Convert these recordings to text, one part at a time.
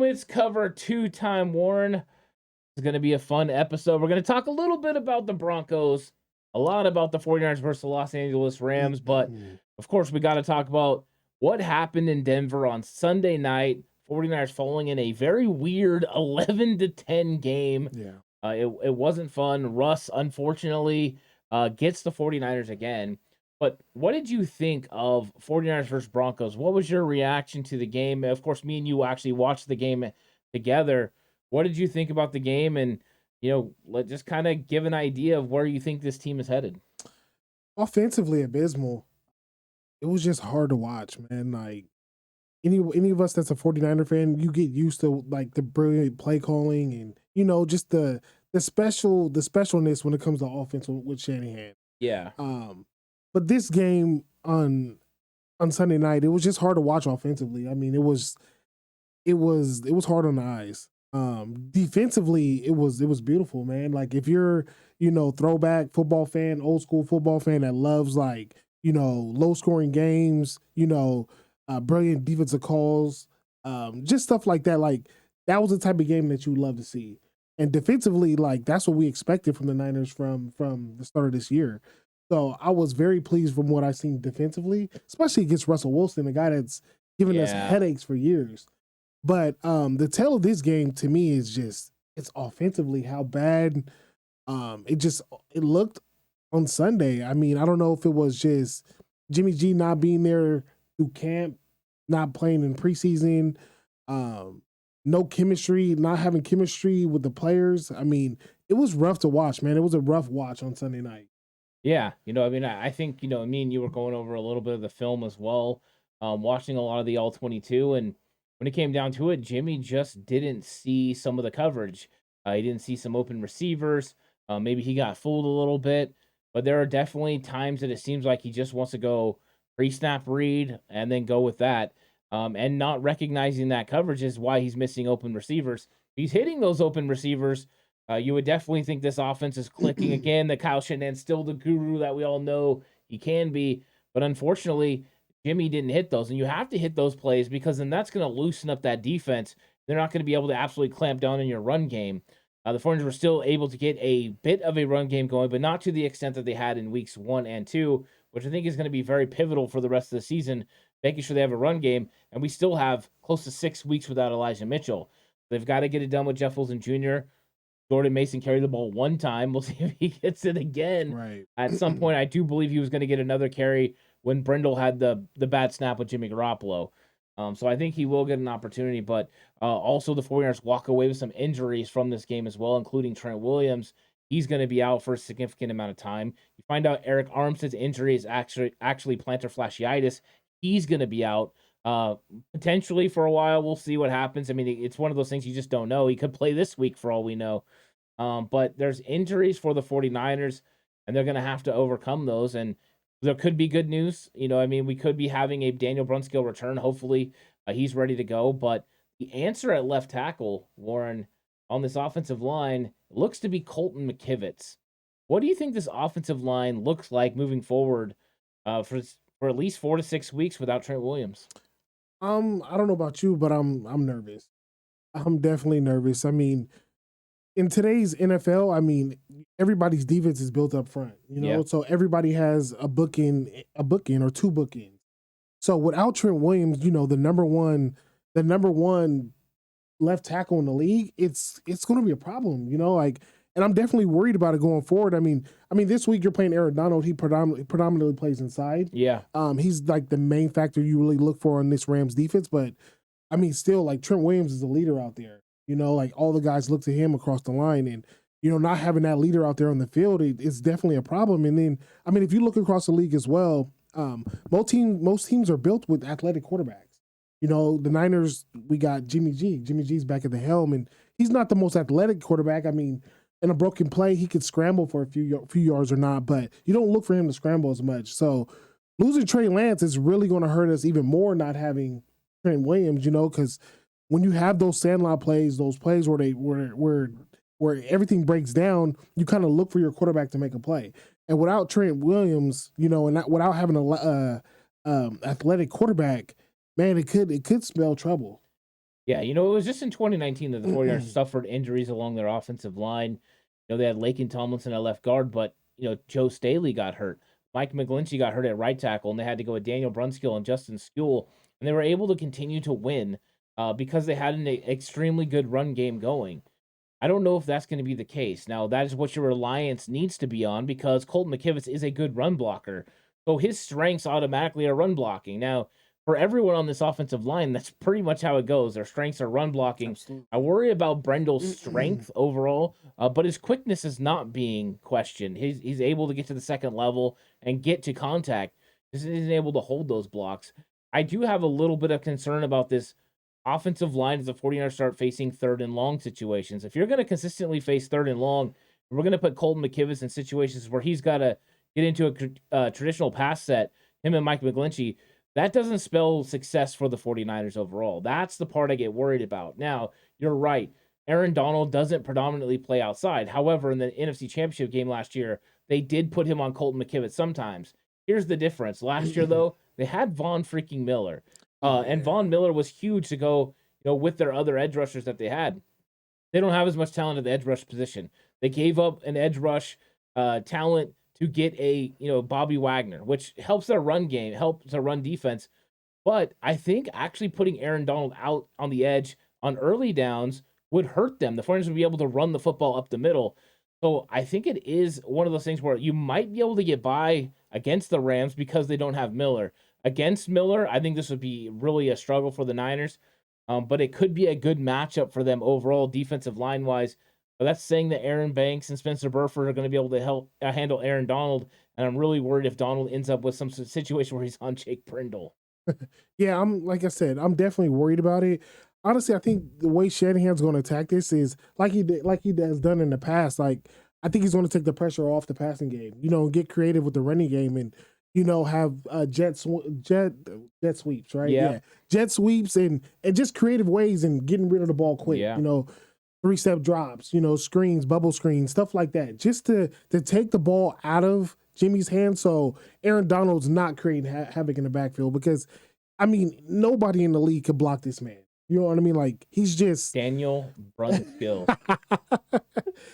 Helmets cover 2-time Warren. It's going to be a fun episode. We're going to talk a little bit about the Broncos, a lot about the 49ers versus the Los Angeles Rams, but of course, we got to talk about what happened in Denver on Sunday night. 49ers falling in a very weird 11-10 game. Yeah. It wasn't fun. Russ, unfortunately, gets the 49ers again. But what did you think of 49ers versus Broncos? What was your reaction to the game? Of course, me and you actually watched the game together. What did you think about the game? And, let's just kind of give an idea of where you think this team is headed. Offensively abysmal. It was just hard to watch, man. Like, any of us that's a 49er fan, you get used to, like, the brilliant play calling and, just the specialness when it comes to offense with Shanahan. Yeah. But this game on Sunday night, it was just hard to watch offensively. I mean, it was hard on the eyes. Defensively, it was beautiful, man. Like, if you're, throwback football fan, old school football fan that loves, like, low scoring games, brilliant defensive calls, just stuff like that. Like, that was the type of game that you love to see. And defensively, like, that's what we expected from the Niners from the start of this year. So I was very pleased from what I've seen defensively, especially against Russell Wilson, a guy that's given us headaches for years. But the tale of this game to me is just, it's offensively how bad it looked on Sunday. I mean, I don't know if it was just Jimmy G not being there through camp, not playing in preseason, no chemistry, not having chemistry with the players. I mean, it was rough to watch, man. It was a rough watch on Sunday night. Yeah, I think, me and you were going over a little bit of the film as well, watching a lot of the All-22, and when it came down to it, Jimmy just didn't see some of the coverage. He didn't see some open receivers. Maybe he got fooled a little bit, but there are definitely times that it seems like he just wants to go pre-snap read and then go with that, and not recognizing that coverage is why he's missing open receivers. He's hitting those open receivers. You would definitely think this offense is clicking again. That Kyle Shanahan's still the guru that we all know he can be. But unfortunately, Jimmy didn't hit those. And you have to hit those plays because then that's going to loosen up that defense. They're not going to be able to absolutely clamp down in your run game. The 49ers were still able to get a bit of a run game going, but not to the extent that they had in weeks 1 and 2, which I think is going to be very pivotal for the rest of the season, making sure they have a run game. And we still have close to 6 weeks without Elijah Mitchell. They've got to get it done with Jeff Wilson Jr., Jordan Mason carried the ball one time. We'll see if he gets it again. Right. At some point, I do believe he was going to get another carry when Brindle had the bad snap with Jimmy Garoppolo. So I think he will get an opportunity. But also the 49ers walk away with some injuries from this game as well, including Trent Williams. He's going to be out for a significant amount of time. You find out Eric Armstead's injury is actually plantar fasciitis. He's going to be out potentially for a while. We'll see what happens. I mean, it's one of those things you just don't know. He could play this week for all we know. But there's injuries for the 49ers, and they're going to have to overcome those. And there could be good news. We could be having a Daniel Brunskill return. Hopefully, he's ready to go. But the answer at left tackle, Warren, on this offensive line looks to be Colton McKivitz. What do you think this offensive line looks like moving forward for at least 4 to 6 weeks without Trent Williams? I don't know about you, but I'm nervous. I'm definitely nervous. I mean, in today's NFL, I mean, everybody's defense is built up front, so everybody has a bookend or two bookends. So without Trent Williams, the number one left tackle in the league, it's going to be a problem, and I'm definitely worried about it going forward. I mean, this week you're playing Aaron Donald. He predominantly plays inside. Yeah. He's like the main factor you really look for on this Rams defense, but I mean, still, like, Trent Williams is the leader out there. Like, all the guys look to him across the line, and not having that leader out there on the field, it's definitely a problem. And then, I mean, if you look across the league as well, most teams are built with athletic quarterbacks. The Niners, we got Jimmy G. Jimmy G's back at the helm, and he's not the most athletic quarterback. I mean, in a broken play, he could scramble for a few yards or not, but you don't look for him to scramble as much. So losing Trey Lance is really going to hurt us even more, not having Trent Williams, because when you have those sandlot plays, those plays where everything breaks down, you kind of look for your quarterback to make a play. And without Trent Williams, and without having a athletic quarterback, man, it could spell trouble. Yeah, it was just in 2019 that the 49ers suffered injuries along their offensive line. They had Laken Tomlinson at left guard, but, Joe Staley got hurt. Mike McGlinchey got hurt at right tackle, and they had to go with Daniel Brunskill and Justin Skule, and they were able to continue to win because they had an extremely good run game going. I don't know if that's going to be the case. Now, that is what your reliance needs to be on because Colton McKivitz is a good run blocker. So his strengths automatically are run blocking. Now, for everyone on this offensive line, that's pretty much how it goes. Their strengths are run blocking. Absolutely. I worry about Brendel's strength overall, but his quickness is not being questioned. He's able to get to the second level and get to contact. Just isn't able to hold those blocks. I do have a little bit of concern about this offensive line as the 49ers start facing third and long situations. If you're going to consistently face third and long, we're going to put Colton McKivitz in situations where he's got to get into a traditional pass set, him and Mike McGlinchey. That doesn't spell success for the 49ers overall. That's the part I get worried about. Now, you're right. Aaron Donald doesn't predominantly play outside. However, in the NFC Championship game last year, they did put him on Colton McKivitz sometimes. Here's the difference. Last year, though, they had Von freaking Miller. And Von Miller was huge to go, with their other edge rushers that they had. They don't have as much talent at the edge rush position. They gave up an edge rush talent to get a, Bobby Wagner, which helps their run game, helps their run defense. But I think actually putting Aaron Donald out on the edge on early downs would hurt them. The 49ers would be able to run the football up the middle. So I think it is one of those things where you might be able to get by against the Rams because they don't have Miller. Against Miller, I think this would be really a struggle for the Niners, but it could be a good matchup for them overall, defensive line-wise. But that's saying that Aaron Banks and Spencer Burford are going to be able to help handle Aaron Donald, and I'm really worried if Donald ends up with some situation where he's on Jake Brindle. Yeah, like I said, I'm definitely worried about it. Honestly, I think the way Shanahan's going to attack this is like he has done in the past. Like I think he's going to take the pressure off the passing game. Get creative with the running game and have jet sweeps, right? Yeah. Jet sweeps and just creative ways and getting rid of the ball quick. Yeah. 3-step drops, screens, bubble screens, stuff like that, just to take the ball out of Jimmy's hands so Aaron Donald's not creating havoc in the backfield because, nobody in the league could block this man. You know what I mean? Like, he's just... Daniel Brunskill.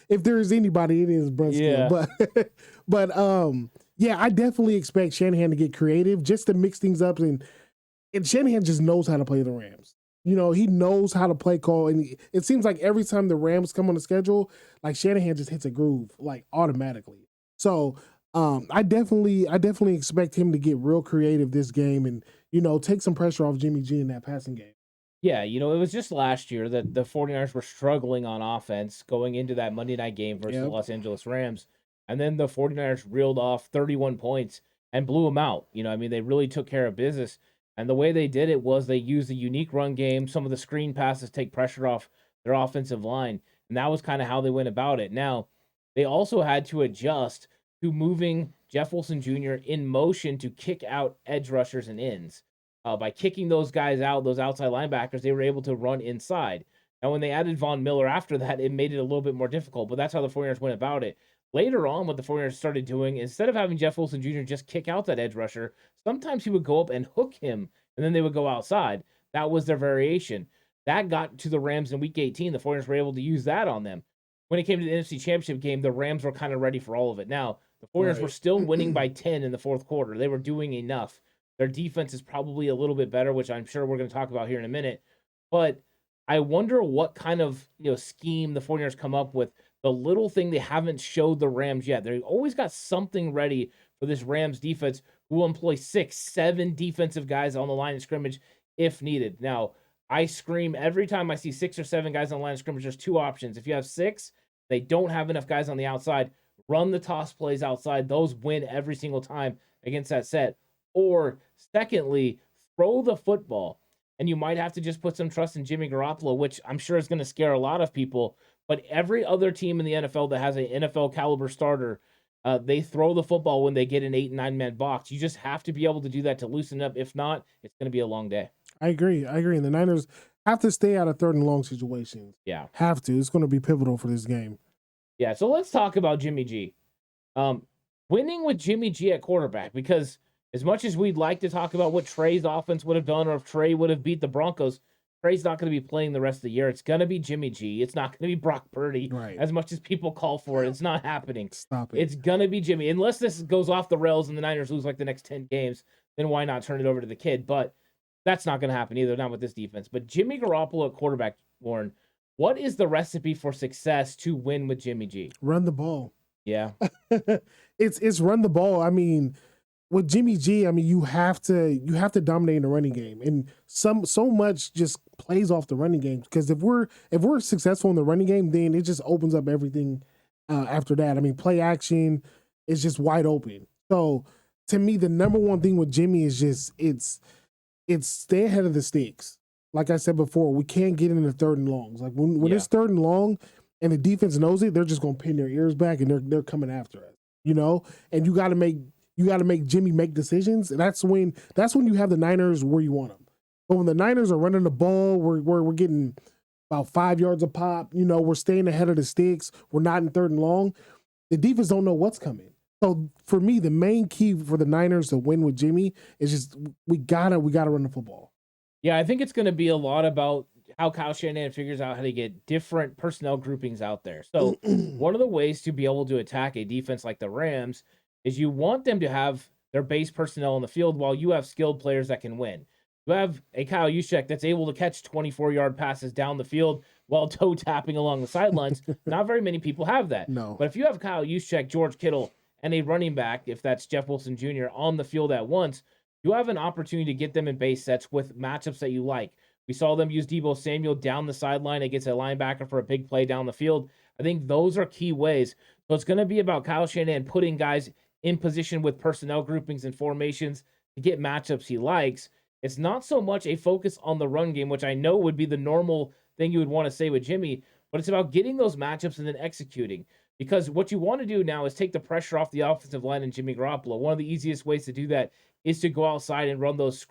If there is anybody, it is Brunskill. Yeah. But yeah, I definitely expect Shanahan to get creative just to mix things up. And Shanahan just knows how to play the Rams. He knows how to play call. And it seems like every time the Rams come on the schedule, like Shanahan just hits a groove, like automatically. So I definitely expect him to get real creative this game and, take some pressure off Jimmy G in that passing game. Yeah, it was just last year that the 49ers were struggling on offense going into that Monday night game versus the Los Angeles Rams. And then the 49ers reeled off 31 points and blew them out. They really took care of business. And the way they did it was they used a unique run game. Some of the screen passes take pressure off their offensive line. And that was kind of how they went about it. Now, they also had to adjust to moving Jeff Wilson Jr. in motion to kick out edge rushers and ends. By kicking those guys out, those outside linebackers, they were able to run inside. Now, when they added Von Miller after that, it made it a little bit more difficult, but that's how the 49ers went about it. Later on, what the 49ers started doing, instead of having Jeff Wilson Jr. just kick out that edge rusher, sometimes he would go up and hook him, and then they would go outside. That was their variation. That got to the Rams in Week 18. The 49ers were able to use that on them. When it came to the NFC Championship game, the Rams were kind of ready for all of it. Now, the 49ers were still winning by 10 in the fourth quarter. They were doing enough. Their defense is probably a little bit better, which I'm sure we're going to talk about here in a minute. But I wonder what kind of scheme the 49ers come up with. The little thing they haven't showed the Rams yet. They've always got something ready for this Rams defense who will employ 6, 7 defensive guys on the line of scrimmage if needed. Now, I scream every time I see 6 or 7 guys on the line of scrimmage. There's 2 options. If you have 6, they don't have enough guys on the outside. Run the toss plays outside. Those win every single time against that set. Or secondly, throw the football. And you might have to just put some trust in Jimmy Garoppolo, which I'm sure is going to scare a lot of people. But every other team in the NFL that has an NFL caliber starter, they throw the football when they get an 8 and 9 man box. You just have to be able to do that to loosen it up. If not, it's going to be a long day. I agree. And the Niners have to stay out of third and long situations. Yeah. Have to. It's going to be pivotal for this game. Yeah, so let's talk about Jimmy G. Winning with Jimmy G at quarterback, because as much as we'd like to talk about what Trey's offense would have done or if Trey would have beat the Broncos, Trey's not going to be playing the rest of the year. It's going to be Jimmy G. It's not going to be Brock Purdy. Right. As much as people call for it, it's not happening. Stop it. It's going to be Jimmy. Unless this goes off the rails and the Niners lose like the next 10 games, then why not turn it over to the kid? But that's not going to happen either, not with this defense. But Jimmy Garoppolo at quarterback, Warren, what is the recipe for success to win with Jimmy G? Run the ball. Yeah. It's run the ball. I mean, with Jimmy G, I mean, you have to dominate in the running game, and so much just plays off the running game, because if we're successful in the running game, then it just opens up everything after that. I mean, play action is just wide open. So to me, the number one thing with Jimmy is just it's stay ahead of the sticks. Like I said before, we can't get into third and longs. Like when it's third and long and the defense knows it, they're just gonna pin their ears back and they're coming after us. And you got to make Jimmy make decisions. And that's when you have the Niners where you want them. But when the Niners are running the ball, we're getting about 5 yards a pop. We're staying ahead of the sticks. We're not in third and long. The defense don't know what's coming. So for me, the main key for the Niners to win with Jimmy is just we gotta run the football. Yeah, I think it's going to be a lot about how Kyle Shanahan figures out how to get different personnel groupings out there. So one of the ways to be able to attack a defense like the Rams is you want them to have their base personnel on the field while you have skilled players that can win. You have a Kyle Juszczyk that's able to catch 24-yard passes down the field while toe tapping along the sidelines. Not very many people have that. No. But if you have Kyle Juszczyk, George Kittle, and a running back, if that's Jeff Wilson Jr., on the field at once, you have an opportunity to get them in base sets with matchups that you like. We saw them use Deebo Samuel down the sideline against a linebacker for a big play down the field. I think those are key ways. So it's going to be about Kyle Shanahan putting guys in position with personnel groupings and formations to get matchups he likes. It's not so much a focus on the run game, which I know would be the normal thing you would want to say with Jimmy, but it's about getting those matchups and then executing. Because what you want to do now is take the pressure off the offensive line and Jimmy Garoppolo. One of the easiest ways to do that is to go outside and run those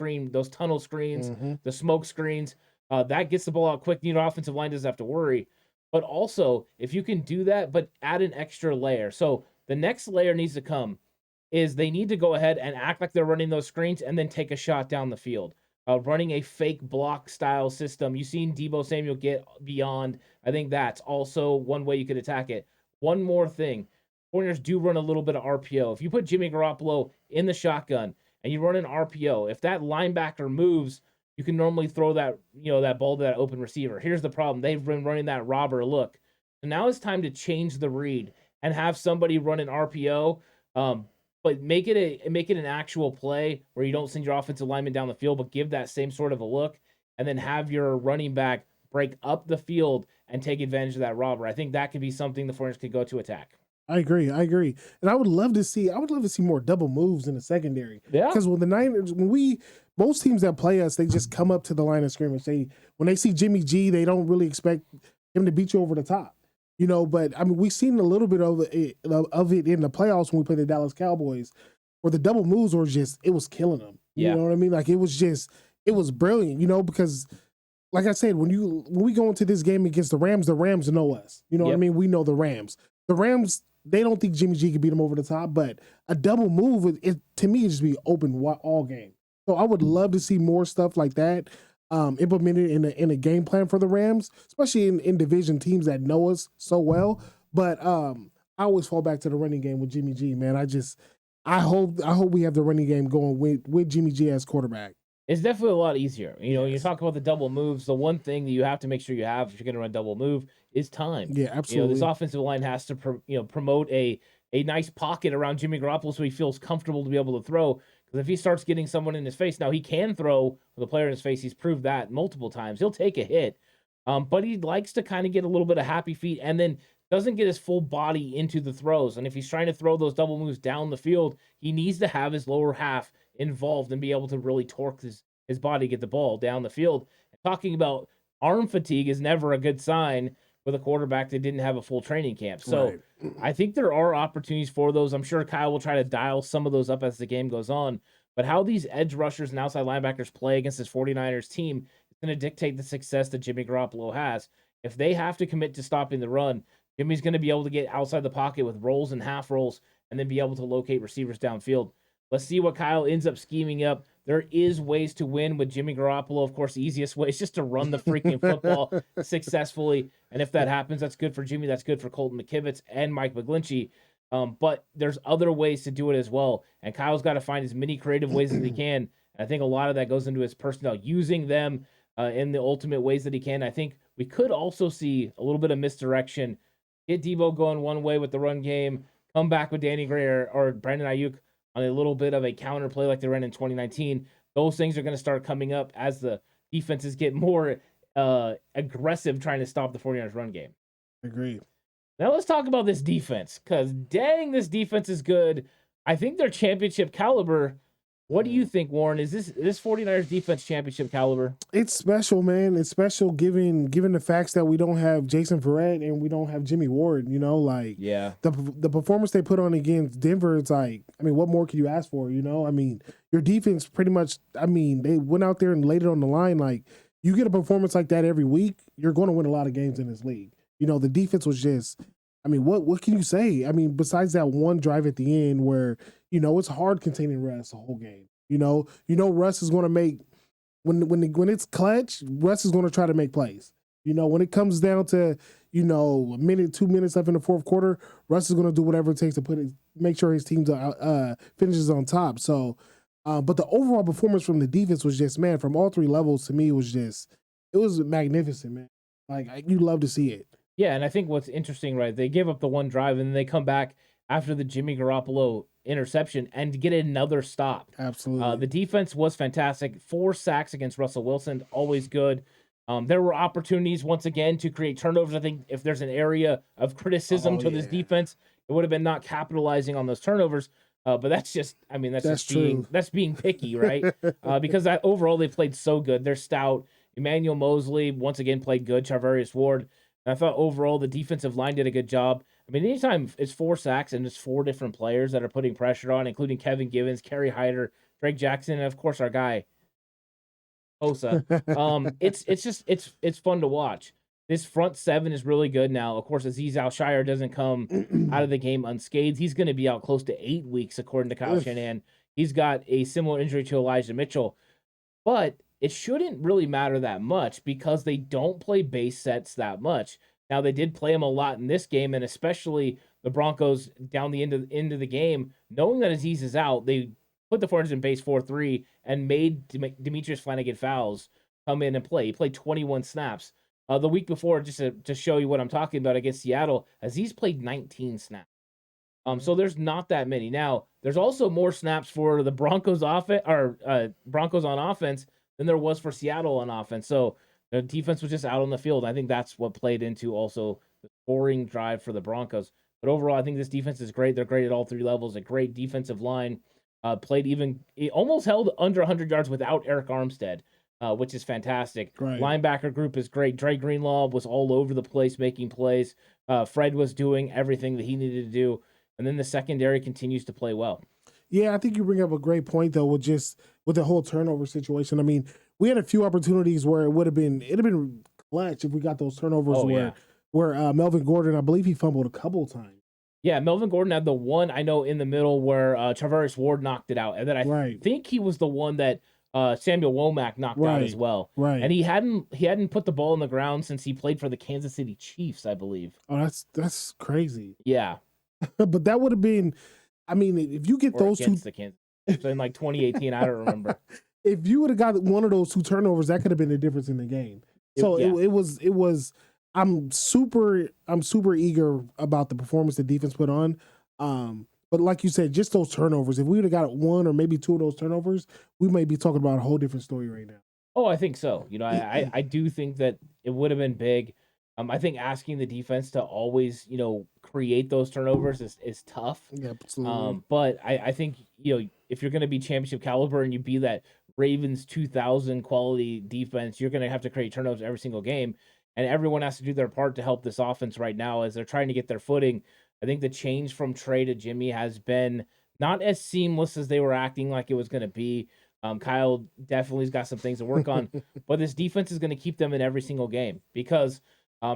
tunnel screens, the smoke screens. That gets the ball out quick. The offensive line doesn't have to worry. But also, if you can do that, but add an extra layer. So the next layer needs to come is they need to go ahead and act like they're running those screens and then take a shot down the field. Running a fake block style system. You've seen Deebo Samuel get beyond. I think that's also one way you could attack it. One more thing. Corners do run a little bit of RPO. If you put Jimmy Garoppolo in the shotgun and you run an RPO, if that linebacker moves, you can normally throw that ball to that open receiver. Here's the problem. They've been running that robber look. So now it's time to change the read and have somebody run an RPO, but make it an actual play where you don't send your offensive lineman down the field, but give that same sort of a look, and then have your running back break up the field and take advantage of that robber. I think that could be something the 49ers could go to attack. I agree. And I would love to see more double moves in the secondary. Yeah. Because when the Niners, most teams that play us, they just come up to the line of scrimmage. When they see Jimmy G, they don't really expect him to beat you over the top. But I mean, we've seen a little bit of it in the playoffs when we played the Dallas Cowboys, where the double moves it was killing them. You know what I mean? Like it was brilliant, because like I said, when we go into this game against the Rams know us. You know what I mean? We know the Rams. The Rams, they don't think Jimmy G can beat them over the top, but a double move, to me, it just be open all game. So I would love to see more stuff like that implemented in a game plan for the Rams, especially in division teams that know us so well. But I always fall back to the running game with Jimmy G, man. I hope we have the running game going with Jimmy G as quarterback. It's definitely a lot easier. When you talk about the double moves, the one thing that you have to make sure you have if you're going to run double move is time. Yeah, absolutely. This offensive line has to promote a nice pocket around Jimmy Garoppolo so he feels comfortable to be able to throw. Because if he starts getting someone in his face, now he can throw with a player in his face. He's proved that multiple times. He'll take a hit, but he likes to kind of get a little bit of happy feet and then doesn't get his full body into the throws. And if he's trying to throw those double moves down the field, he needs to have his lower half involved and be able to really torque his body, get the ball down the field. Talking about arm fatigue is never a good sign with a quarterback that didn't have a full training camp. So right. I think there are opportunities for those. I'm sure Kyle will try to dial some of those up as the game goes on. But how these edge rushers and outside linebackers play against this 49ers team is going to dictate the success that Jimmy Garoppolo has. If they have to commit to stopping the run, Jimmy's going to be able to get outside the pocket with rolls and half rolls and then be able to locate receivers downfield. Let's see what Kyle ends up scheming up. There is ways to win with Jimmy Garoppolo. Of course, the easiest way is just to run the freaking football successfully. And if that happens, that's good for Jimmy. That's good for Colton McKivitz and Mike McGlinchey. But there's other ways to do it as well. And Kyle's got to find as many creative ways as he can. And I think a lot of that goes into his personnel, using them in the ultimate ways that he can. I think we could also see a little bit of misdirection. Get Debo going one way with the run game, come back with Danny Gray or Brandon Ayuk on a little bit of a counter play like they ran in 2019. Those things are going to start coming up as the defenses get more aggressive trying to stop the 49ers run game. Agreed. Now let's talk about this defense, because dang, this defense is good. I think they're championship caliber. What do you think, Warren? Is this 49ers defense championship caliber? It's special, man. It's special given the facts that we don't have Jason Verrett and we don't have Jimmy Ward. Yeah, the performance they put on against Denver, it's like, I mean, what more could you ask for? I mean, your defense pretty much, I mean, they went out there and laid it on the line. Like, you get a performance like that every week, you're going to win a lot of games in this league. The defense was just, I mean, what can you say? I mean, besides that one drive at the end where, it's hard containing Russ the whole game. Russ is going to make, when it's clutch, Russ is going to try to make plays. When it comes down to, a minute, 2 minutes left in the fourth quarter, Russ is going to do whatever it takes to make sure his team finishes on top. So, but the overall performance from the defense was just, man, from all three levels, to me, it was magnificent, man. Like, you love to see it. Yeah, and I think what's interesting, right, they give up the one drive and then they come back after the Jimmy Garoppolo interception and get another stop. Absolutely. The defense was fantastic. 4 sacks against Russell Wilson, always good. There were opportunities, once again, to create turnovers. I think if there's an area of criticism to this defense, it would have been not capitalizing on those turnovers. But that's just, I mean, that's being picky, right? Because overall they played so good. They're stout. Emmanuel Mosley, once again, played good. Charvarius Ward. And I thought overall the defensive line did a good job. I mean, anytime it's 4 sacks and it's 4 different players that are putting pressure on, including Kevin Givens, Kerry Hyder, Drake Jackson, and of course our guy Osa. It's fun to watch. This front 7 is really good now. Of course, Azeez Al-Shire doesn't come out of the game unscathed. He's going to be out close to 8 weeks, according to Kyle Shanahan. He's got a similar injury to Elijah Mitchell, but it shouldn't really matter that much because they don't play base sets that much. Now, they did play him a lot in this game, and especially the Broncos down the end of the game, knowing that Azeez is out, they put the 49ers in base 4-3 and made Demetrius Flanagan-Fowles come in and play. He played 21 snaps. The week before, just to show you what I'm talking about against Seattle, Azeez played 19 snaps. So there's not that many. Now, there's also more snaps for the Broncos Broncos on offense than there was for Seattle on offense. So the defense was just out on the field. I think that's what played into also the scoring drive for the Broncos. But overall, I think this defense is great. They're great at all 3 levels. A great defensive line. It almost held under 100 yards without Eric Armstead, which is fantastic. Right. Linebacker group is great. Dre Greenlaw was all over the place making plays. Fred was doing everything that he needed to do. And then the secondary continues to play well. Yeah, I think you bring up a great point, though, with the whole turnover situation. I mean, we had a few opportunities where it'd have been clutch if we got those turnovers where Melvin Gordon, I believe he fumbled a couple of times. Yeah, Melvin Gordon had the one, I know, in the middle where Charvarius Ward knocked it out. And then I think he was the one that Samuel Womack knocked out as well. Right. And he hadn't put the ball on the ground since he played for the Kansas City Chiefs, I believe. Oh, that's crazy. Yeah. But that would have been, I mean, if you get those two in like 2018, I don't remember. If you would have got one of those 2 turnovers, that could have been the difference in the game. So it was. I'm super eager about the performance the defense put on. But like you said, just those turnovers. If we would have got 1 or maybe 2 of those turnovers, we may be talking about a whole different story right now. Oh, I think so. I do think that it would have been big. I think asking the defense to always, create those turnovers is tough. Yeah, absolutely. But I think, if you're going to be championship caliber and you be that Ravens 2000 quality defense, you're going to have to create turnovers every single game. And everyone has to do their part to help this offense right now as they're trying to get their footing. I think the change from Trey to Jimmy has been not as seamless as they were acting like it was going to be. Kyle definitely has got some things to work on. But this defense is going to keep them in every single game because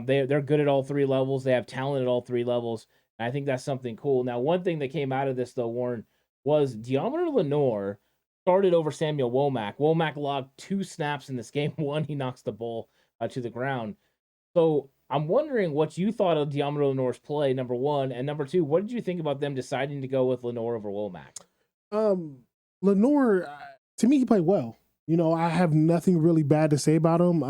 they're good at all 3 levels. They have talent at all 3 levels. And I think that's something cool. Now, one thing that came out of this, though, Warren, was Deommodore Lenoir started over Samuel Womack. Womack logged 2 snaps in this game. One, he knocks the ball to the ground. So I'm wondering what you thought of Deommodore Lenoir's play, number one, and number two, what did you think about them deciding to go with Lenoir over Womack? Um, Lenoir, to me, he played well. I have nothing really bad to say about him.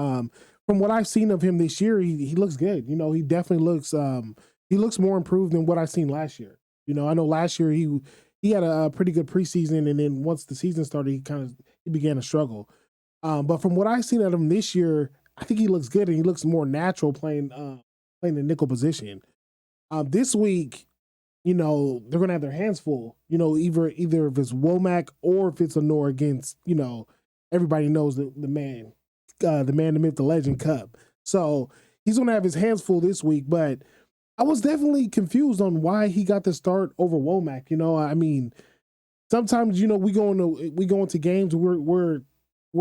From what I've seen of him this year, he looks good. He definitely looks more improved than what I've seen last year. I know last year he had a pretty good preseason, and then once the season started, he began to struggle. But from what I've seen of him this year, I think he looks good, and he looks more natural playing the nickel position. This week, they're gonna have their hands full. Either if it's Womack or if it's Lenoir against, everybody knows the man, the myth, the legend, Cup. So he's gonna have his hands full this week. But I was definitely confused on why he got the start over Womack. I mean, sometimes we go into games we're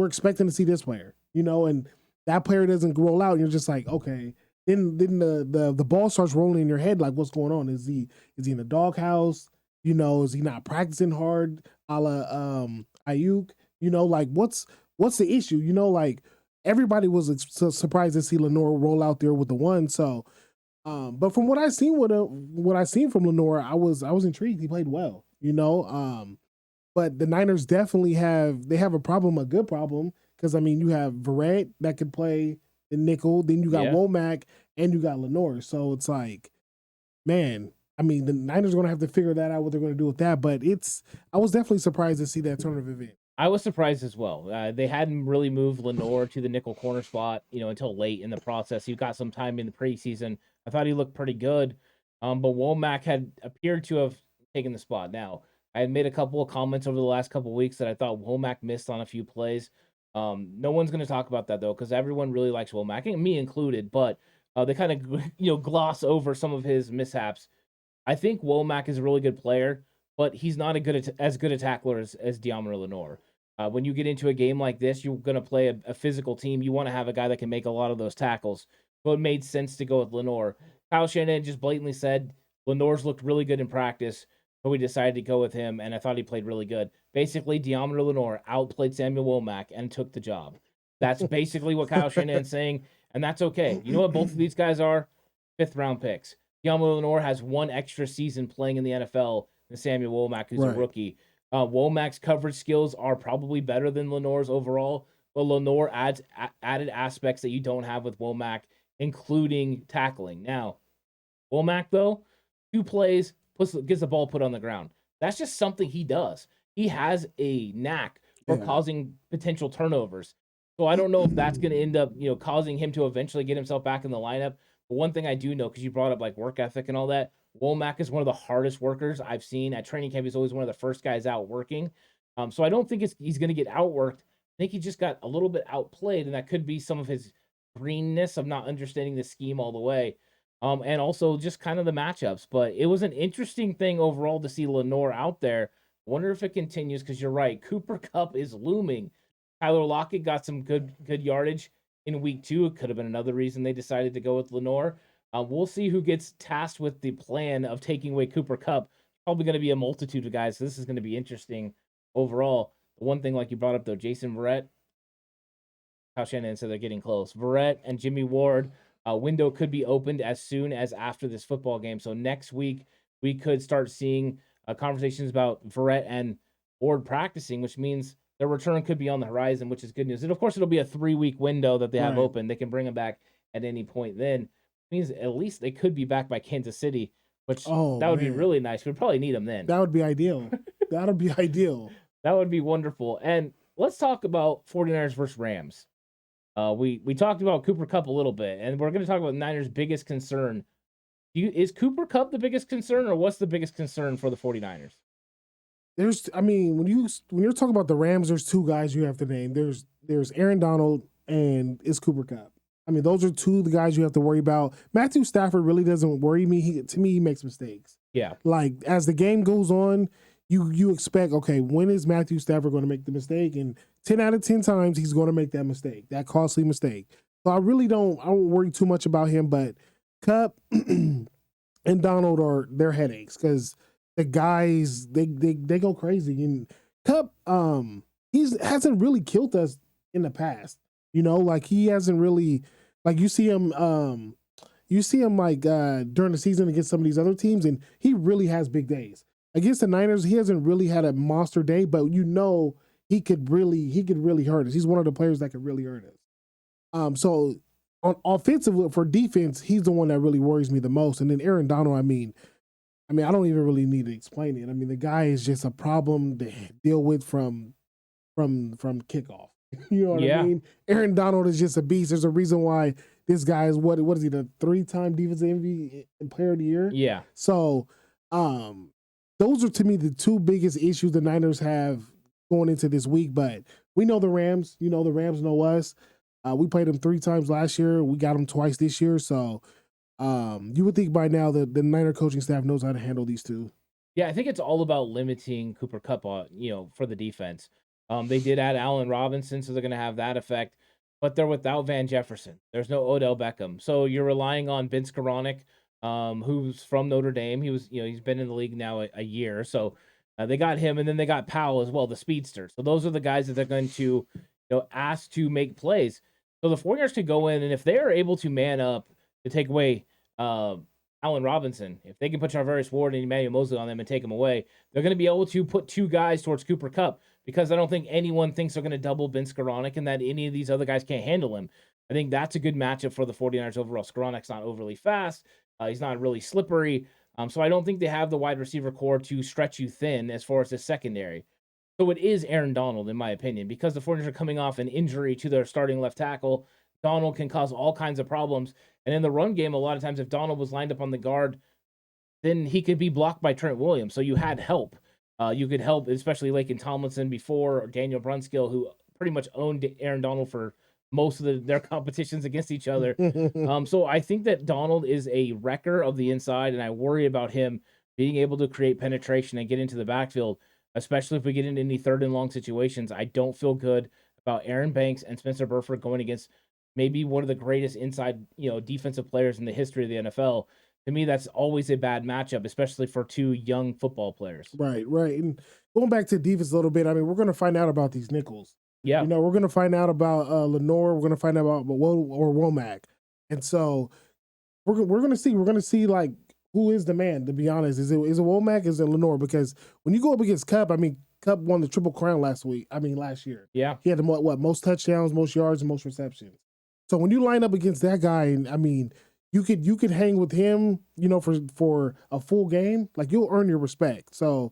expecting to see this player, and that player doesn't roll out, and you're just like, okay. Then the ball starts rolling in your head, like, what's going on? Is he in the doghouse? Is he not practicing hard, a la Ayuk? Like, what's the issue? Like, everybody was surprised to see Lenoir roll out there with the one. So, but from what I seen from Lenoir, I was intrigued. He played well. But the Niners definitely have a problem, a good problem, because I mean, you have Verrett that could play the nickel, then you got Womack, and you got Lenoir. So it's like, man, I mean, the Niners are going to have to figure that out, what they're going to do with that. But I was definitely surprised to see that turn of event. I was surprised as well. They hadn't really moved Lenoir to the nickel corner spot, until late in the process. He got some time in the preseason. I thought he looked pretty good. But Womack had appeared to have taken the spot. Now, I had made a couple of comments over the last couple of weeks that I thought Womack missed on a few plays. No one's going to talk about that though, because everyone really likes Womack, and me included. But they kind of gloss over some of his mishaps. I think Womack is a really good player, but he's not as good a tackler as Deommodore Lenoir. When you get into a game like this, you're going to play a physical team. You want to have a guy that can make a lot of those tackles. So it made sense to go with Lenoir. Kyle Shanahan just blatantly said Lenoir's looked really good in practice, so we decided to go with him, and I thought he played really good. Basically, Deommodore Lenoir outplayed Samuel Womack and took the job. That's basically what Kyle Shanahan's saying, and that's okay. You know what both of these guys are? 5th-round picks. Deommodore Lenoir has one extra season playing in the NFL than Samuel Womack, who's a rookie. Womack's coverage skills are probably better than Lenoir's overall, but Lenoir adds added aspects that you don't have with Womack, including tackling. Now, Womack, though, 2 plays, gets the ball put on the ground. That's just something he does. He has a knack for causing potential turnovers. So I don't know if that's going to end up, causing him to eventually get himself back in the lineup. But one thing I do know, because you brought up like work ethic and all that, Womack is one of the hardest workers I've seen at training camp. He's always one of the first guys out working. So I don't think he's going to get outworked. I think he just got a little bit outplayed, and that could be some of his greenness of not understanding the scheme all the way. And also just kind of the matchups. But it was an interesting thing overall to see Lenoir out there. Wonder if it continues, because you're right. Cooper Kupp is looming. Tyler Lockett got some good yardage in week 2. It could have been another reason they decided to go with Lenoir. We'll see who gets tasked with the plan of taking away Cooper Kupp. Probably going to be a multitude of guys, so this is going to be interesting overall. The one thing, like you brought up, though, Jason Verrett, Kyle Shanahan said they're getting close. Verrett and Jimmy Ward, window could be opened as soon as after this football game. So next week, we could start seeing conversations about Verrett and Ward practicing, which means their return could be on the horizon, which is good news. And of course, it'll be a 3-week window that they have open. They can bring them back at any point then. It means at least they could be back by Kansas City, which that would be really nice. We'd probably need them then. That would be ideal. That would be ideal. That would be wonderful. And let's talk about 49ers versus Rams. We talked about Cooper Kupp a little bit, and we're going to talk about Niners' biggest concern. Is Cooper Kupp the biggest concern, or what's the biggest concern for the 49ers? When you're talking about the Rams, there's 2 guys you have to name. There's Aaron Donald and it's Cooper Kupp. I mean, those are 2 of the guys you have to worry about. Matthew Stafford really doesn't worry me. To me, he makes mistakes. Yeah. Like, as the game goes on, you expect, okay, when is Matthew Stafford going to make the mistake? And 10 out of 10 times, he's going to make that mistake, that costly mistake. So I really don't worry too much about him, but Kupp and Donald are their headaches, because the guys they go crazy. And Cup, he's hasn't really killed us in the past. Like he hasn't really, like you see him like during the season against some of these other teams, and he really has big days. Against the Niners, he hasn't really had a monster day, but he could really hurt us. He's one of the players that could really hurt us. So on offensive, for defense, he's the one that really worries me the most. And then Aaron Donald, I mean, I don't even really need to explain it. I mean, the guy is just a problem to deal with from kickoff. You know what I mean? Aaron Donald is just a beast. There's a reason why this guy is what is he, the 3-time defensive MVP player of the year? Yeah. So those are to me the two biggest issues the Niners have going into this week. But we know the Rams. The Rams know us. We played them 3 times last year. We got them twice this year. So you would think by now that the Niner coaching staff knows how to handle these two. Yeah, I think it's all about limiting Cooper Kupp, for the defense. They did add Allen Robinson, so they're going to have that effect. But they're without Van Jefferson. There's no Odell Beckham. So you're relying on Vince Skoranek, who's from Notre Dame. He was, he's been in the league now a year. So they got him, and then they got Powell as well, the speedster. So those are the guys that they're going to, ask to make plays. So the 49ers could go in, and if they're able to man up to take away Allen Robinson, if they can put Charvarius Ward and Emmanuel Mosley on them and take them away, they're going to be able to put 2 guys towards Cooper Kupp, because I don't think anyone thinks they're going to double Ben Skoranek and that any of these other guys can't handle him. I think that's a good matchup for the 49ers overall. Skoranek's not overly fast. He's not really slippery. So I don't think they have the wide receiver core to stretch you thin as far as the secondary. So it is Aaron Donald, in my opinion, because the 49ers are coming off an injury to their starting left tackle. Donald can cause all kinds of problems. And in the run game, a lot of times if Donald was lined up on the guard, then he could be blocked by Trent Williams. So you had help. You could help, especially Laken Tomlinson before, or Daniel Brunskill, who pretty much owned Aaron Donald for most of their competitions against each other. So I think that Donald is a wrecker of the inside, and I worry about him being able to create penetration and get into the backfield, especially if we get into any 3rd and long situations. I don't feel good about Aaron Banks and Spencer Burford going against maybe one of the greatest inside, defensive players in the history of the NFL. To me, that's always a bad matchup, especially for 2 young football players. Right. And going back to defense a little bit, I mean, we're going to find out about these nickels. Yeah. We're going to find out about Lenoir. We're going to find out about Womack. And so we're going to see. We're going to see, like, who is the man, to be honest. Is it Womack? Is it Lenoir? Because when you go up against Kupp, I mean, Kupp won the Triple Crown last year. Yeah. He had the most touchdowns, most yards, and most receptions. So when you line up against that guy, and I mean, you could hang with him, for a full game. Like, you'll earn your respect. So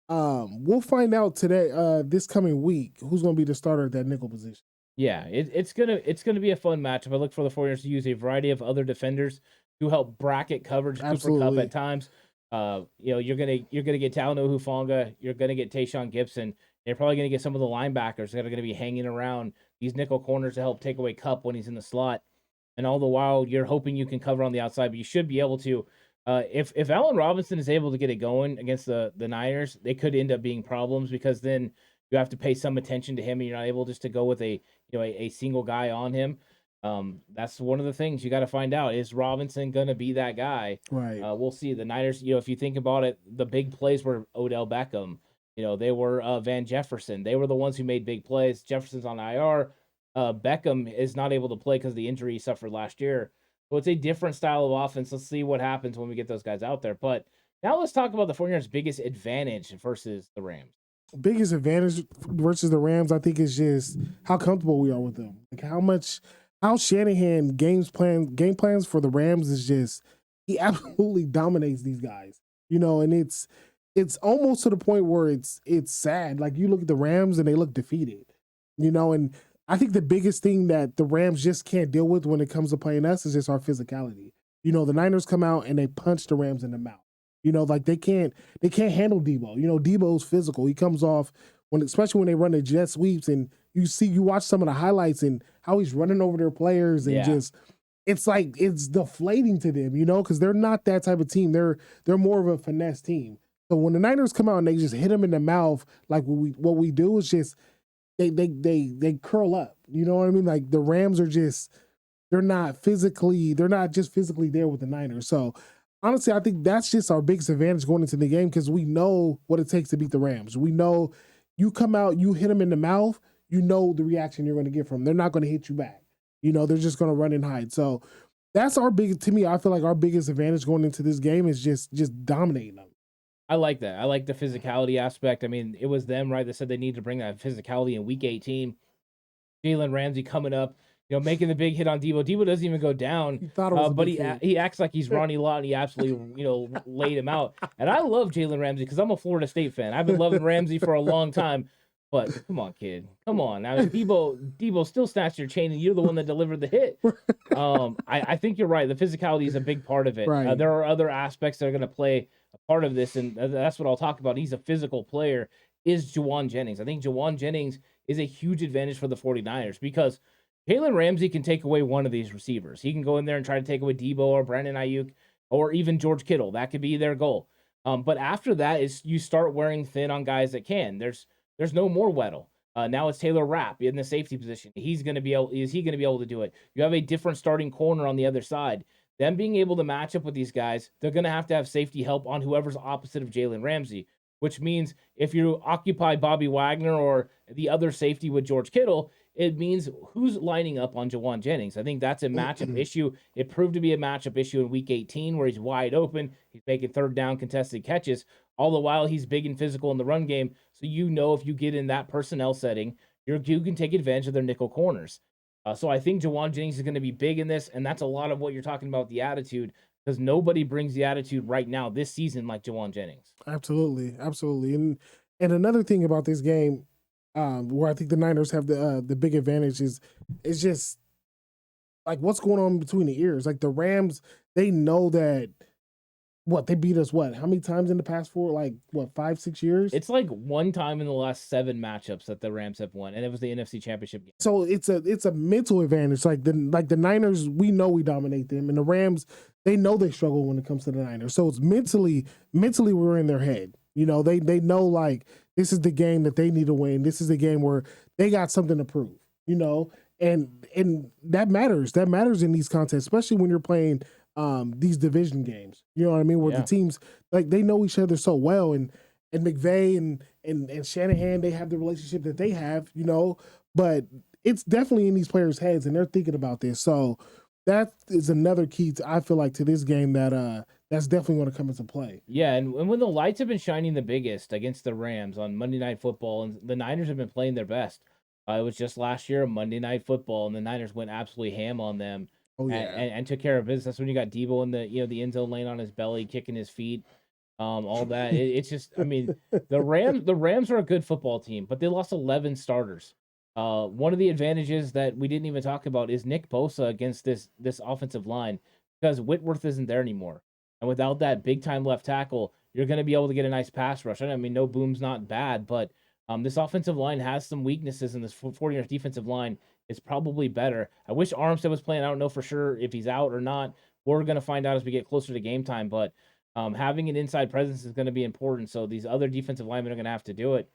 we'll find out today, this coming week, who's going to be the starter at that nickel position. Yeah, it's gonna be a fun matchup. I look for the 49ers to use a variety of other defenders to help bracket coverage Cooper Kupp at times. You're gonna get Talanoa Hufanga, you're gonna get Tayshaun Gibson. You're probably gonna get some of the linebackers that are gonna be hanging around these nickel corners to help take away Kupp when he's in the slot. And all the while, you're hoping you can cover on the outside, but you should be able to. If Allen Robinson is able to get it going against the Niners, they could end up being problems, because then you have to pay some attention to him, and you're not able just to go with a single guy on him. That's one of the things you got to find out. Is Robinson going to be that guy? Right. We'll see. The Niners, if you think about it, the big plays were Odell Beckham. They were Van Jefferson. They were the ones who made big plays. Jefferson's on IR. Beckham is not able to play because of the injury he suffered last year. So it's a different style of offense. Let's see what happens when we get those guys out there. But now let's talk about the 49ers' biggest advantage versus the Rams. Biggest advantage versus the Rams, I think, is just how comfortable we are with them. Like, how Shanahan game plans for the Rams is just, he absolutely dominates these guys. And it's almost to the point where it's sad. Like, you look at the Rams and they look defeated. And I think the biggest thing that the Rams just can't deal with when it comes to playing us is just our physicality. The Niners come out and they punch the Rams in the mouth. Like, they can't handle Debo. Debo's physical. He comes off especially when they run the jet sweeps, and you watch some of the highlights and how he's running over their players, and just, it's like, it's deflating to them, because they're not that type of team. They're more of a finesse team. So when the Niners come out and they just hit them in the mouth, like what we do is just, they curl up. You know what I mean? Like, the Rams are just, they're not just physically there with the Niners. So honestly, I think that's just our biggest advantage going into the game because we know what it takes to beat the Rams. We know you come out, you hit them in the mouth, you know the reaction you're going to get from them. They're not going to hit you back. They're just going to run and hide. So that's to me, I feel like our biggest advantage going into this game is just dominating them. I like that. I like the physicality aspect. I mean, it was them, right, that said they need to bring that physicality in week 18. Jalen Ramsey coming up, making the big hit on Debo. Debo doesn't even go down, He thought it was but he acts like he's Ronnie Lott, and he absolutely, laid him out. And I love Jalen Ramsey because I'm a Florida State fan. I've been loving Ramsey for a long time. But come on, kid. Come on. Now, Debo still snatched your chain, and you're the one that delivered the hit. I think you're right. The physicality is a big part of it. Right. There are other aspects that are going to play a part of this, and that's what I'll talk about. He's a physical player, is Juwan Jennings. I think Juwan Jennings is a huge advantage for the 49ers because Jalen Ramsey can take away one of these receivers. He can go in there and try to take away Debo or Brandon Ayuk or even George Kittle. That could be their goal. But after that is you start wearing thin on guys that can. There's no more Weddle. Now it's Taylor Rapp in the safety position. Is he going to be able to do it? You have a different starting corner on the other side. Them being able to match up with these guys, they're going to have safety help on whoever's opposite of Jalen Ramsey, which means if you occupy Bobby Wagner or the other safety with George Kittle, it means who's lining up on Juwan Jennings. I think that's a matchup issue. It proved to be a matchup issue in week 18 where he's wide open. He's making third down contested catches. All the while, he's big and physical in the run game. So if you get in that personnel setting, you can take advantage of their nickel corners. So I think Juwan Jennings is going to be big in this, and that's a lot of what you're talking about, the attitude, because nobody brings the attitude right now this season like Juwan Jennings. Absolutely. And another thing about this game, where I think the Niners have the big advantage is just like what's going on between the ears. Like the Rams, they know that they beat us how many times in the past 5-6 years? It's like one time in the last 7 matchups that the Rams have won, and it was the NFC Championship game. So it's a mental advantage. Like the Niners, we know we dominate them, and the Rams, they know they struggle when it comes to the Niners. So it's mentally we're in their head. They know like this is the game that they need to win. This is the game where they got something to prove. And that matters. That matters in these contests, especially when you're playing these division games. You know what I mean? Where the teams like they know each other so well, and McVay and Shanahan, they have the relationship that they have, but it's definitely in these players' heads and they're thinking about this. So that is another key I feel like to this game that's definitely going to come into play. Yeah, and when the lights have been shining the biggest against the Rams on Monday Night Football, and the Niners have been playing their best. It was just last year, Monday Night Football, and the Niners went absolutely ham on them. Oh, yeah. And took care of business. That's when you got Debo in the end zone, laying on his belly, kicking his feet, all that. It's just, I mean, the Rams are a good football team, but they lost 11 starters. One of the advantages that we didn't even talk about is Nick Bosa against this offensive line because Whitworth isn't there anymore, and without that big time left tackle, you're going to be able to get a nice pass rush. I mean, no Boom's not bad, but this offensive line has some weaknesses, and this 49ers defensive line is probably better. I wish Armstead was playing. I don't know for sure if he's out or not. We're going to find out as we get closer to game time, but having an inside presence is going to be important. So these other defensive linemen are going to have to do it.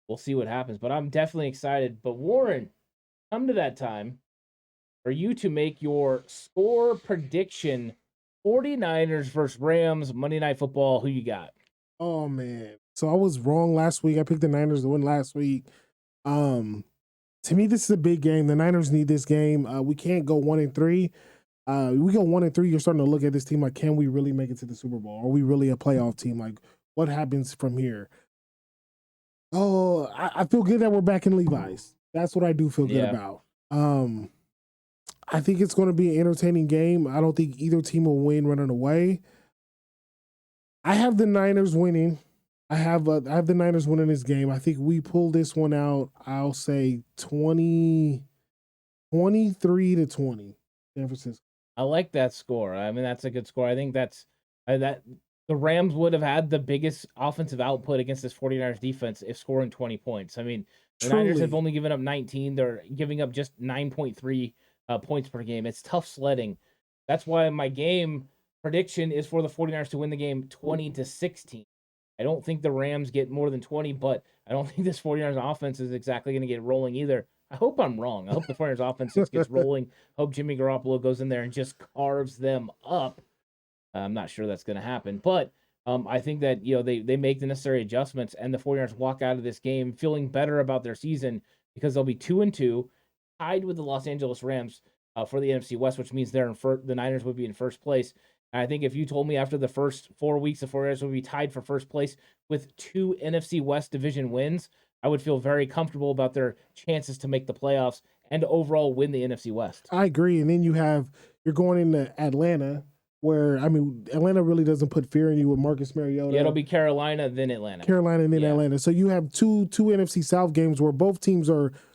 We'll see what happens, but I'm definitely excited. But Warren, come to that time for you to make your score prediction. 49ers versus Rams, Monday Night Football. Who you got? Oh, man. So I was wrong last week. I picked the Niners to win last week. To me, this is a big game. The Niners need this game. We can't go 1-3. We go 1-3. You're starting to look at this team like, can we really make it to the Super Bowl? Are we really a playoff team? Like, what happens from here? Oh, I feel good that we're back in Levi's. That's what I do feel good about. I think it's going to be an entertaining game. I don't think either team will win running away. I have the Niners winning. I have the Niners winning this game. I think we pull this one out. I'll say 23-20, San Francisco. I like that score. I mean, that's a good score. I think that the Rams would have had the biggest offensive output against this 49ers defense if scoring 20 points. I mean, the Niners have only given up 19. They're giving up just 9.3 points per game. It's tough sledding. That's why my game prediction is for the 49ers to win the game 20-16. I don't think the Rams get more than 20, but I don't think this 49ers offense is exactly going to get rolling either. I hope I'm wrong. I hope the 49ers offense just gets rolling. Hope Jimmy Garoppolo goes in there and just carves them up. I'm not sure that's going to happen, but I think that they make the necessary adjustments, and the 49ers walk out of this game feeling better about their season because they'll be 2-2, tied with the Los Angeles Rams for the NFC West, which means the Niners would be in first place. And I think if you told me after the first 4 weeks the 49ers would be tied for first place with 2 NFC West division wins, I would feel very comfortable about their chances to make the playoffs and overall win the NFC West. I agree. And then you're going into Atlanta, where Atlanta really doesn't put fear in you with Marcus Mariota. Yeah, it'll be Carolina, then Atlanta. Carolina, and then Atlanta. So you have two NFC South games where both teams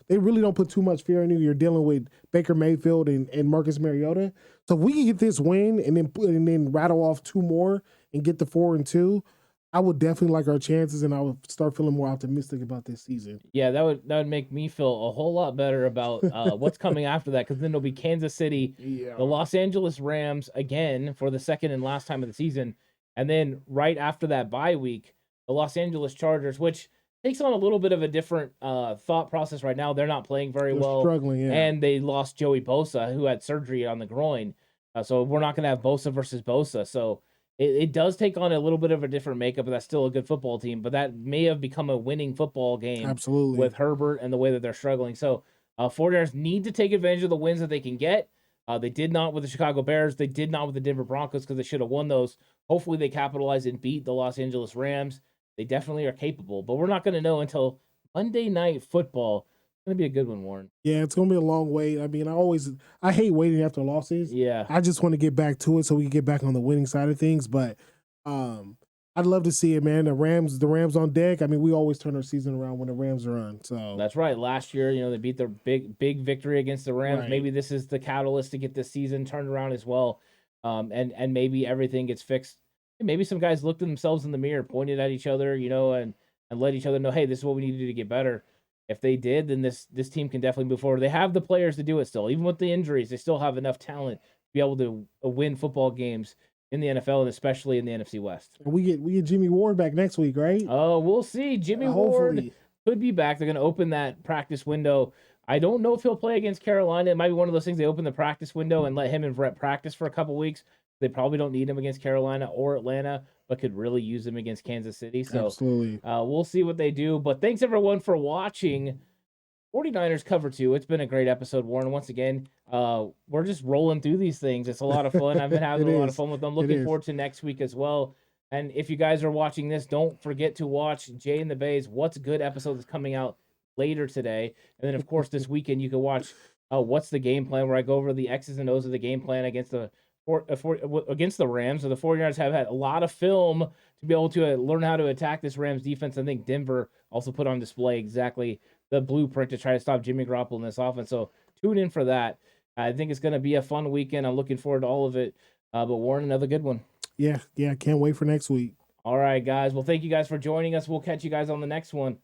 they really don't put too much fear in you. You're dealing with Baker Mayfield and Marcus Mariota. So if we can get this win and then rattle off 2 more and get to 4-2, I would definitely like our chances, and I would start feeling more optimistic about this season. Yeah, that would make me feel a whole lot better about what's coming after that, because then it'll be Kansas City, the Los Angeles Rams again for the second and last time of the season, and then right after that bye week, the Los Angeles Chargers, which takes on a little bit of a different thought process right now. They're not playing very well, struggling, and they lost Joey Bosa, who had surgery on the groin, so we're not going to have Bosa versus Bosa, so. It does take on a little bit of a different makeup, but that's still a good football team. But that may have become a winning football game. Absolutely. With Herbert and the way that they're struggling. So 49ers need to take advantage of the wins that they can get. They did not with the Chicago Bears. They did not with the Denver Broncos because they should have won those. Hopefully they capitalize and beat the Los Angeles Rams. They definitely are capable. But we're not going to know until Monday Night Football. It's going to be a good one, Warren. Yeah, it's going to be a long wait. I hate waiting after losses. Yeah. I just want to get back to it so we can get back on the winning side of things. But I'd love to see it, man. The Rams on deck. We always turn our season around when the Rams are on. So that's right. Last year, they beat their big victory against the Rams. Right. Maybe this is the catalyst to get this season turned around as well. And maybe everything gets fixed. Maybe some guys looked at themselves in the mirror, pointed at each other, and let each other know, hey, this is what we need to do to get better. If they did, then this team can definitely move forward. They have the players to do it still. Even with the injuries, they still have enough talent to be able to win football games in the NFL and especially in the NFC West. We get Jimmy Ward back next week, right? Oh, we'll see. Jimmy Ward could be back. They're going to open that practice window. I don't know if he'll play against Carolina. It might be one of those things they open the practice window and let him and Brett practice for a couple weeks. They probably don't need him against Carolina or Atlanta, but could really use him against Kansas City. So absolutely. We'll see what they do. But thanks, everyone, for watching 49ers Cover 2. It's been a great episode, Warren. Once again, we're just rolling through these things. It's a lot of fun. I've been having a lot of fun with them. Looking forward to next week as well. And if you guys are watching this, don't forget to watch Jay and the Bay's What's Good episode that's coming out later today. And then, of course, this weekend you can watch What's the Game Plan, where I go over the X's and O's of the game plan against the Rams. So the 49ers have had a lot of film to be able to learn how to attack this Rams defense. I think Denver also put on display exactly the blueprint to try to stop Jimmy Garoppolo in this offense. So tune in for that. I think it's going to be a fun weekend. I'm looking forward to all of it. But Warren, another good one. Yeah, can't wait for next week. All right, guys. Well, thank you guys for joining us. We'll catch you guys on the next one.